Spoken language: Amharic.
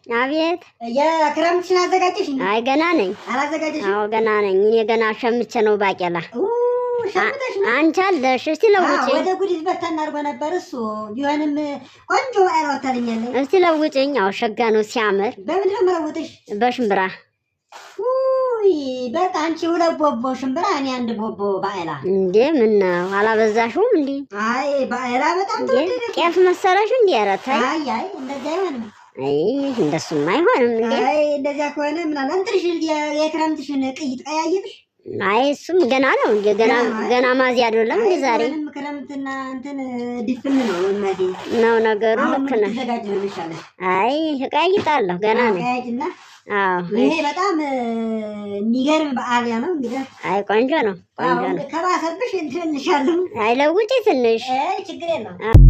አቤት የክረምትሽን አዘጋጀሽ? አይ ገና ነኝ። አላዘጋጀሽም? አዎ ገና ነኝ። እኔ ገና ሸምቼ ነው ባቄላ። ሸምተሽ ነው? አንቺ አለሽ? እስቲ ለውጪኝ። ወደ ጉዲት በተና አድርጎ ነበር እሱ። ቢሆንም ቆንጆ አይራውታልኛለኝ። እስቲ ለውጪኝ። አዎ ሸጋ ነው ሲያምር። በምን ነው የምለውጥሽ? በሽምብራ። በቃ አንቺ ሁለት ቦቦ ሽምብራ፣ እኔ አንድ ቦቦ ባቄላ። እንዴ ምን ነው አላበዛሽውም እንዴ? አይ ባቄላ በጣም ተወደደ። ጤፍ መሰለሽ እንዴ? ኧረ ተይ። አይ እንደዛ አይሆንም። አይ እንደሱማ አይሆንም እንዴ? አይ እንደዛ ከሆነ ምናምን እንትንሽ የክረምትሽን ቅይጥ ቀያየብሽ። አይ እሱም ገና ነው እንዴ? ገና ማዚ አይደለም እንዴ ዛሬ? ክረምትና እንትን ድፍን ነው እናቴ ነው ነገሩ። ልክ ነሽ። ተዘጋጅ ነው ይሻላል። አይ እቀይጣለሁ ገና ነው። ቀያይና አዎ ይሄ በጣም የሚገርም በዓል ነው እንግዲህ። አይ ቆንጆ ነው፣ ቆንጆ ነው። ከባሰብሽ እንትን እንሻለሁ። አይ ለውጪ ትንሽ። ችግር የለውም።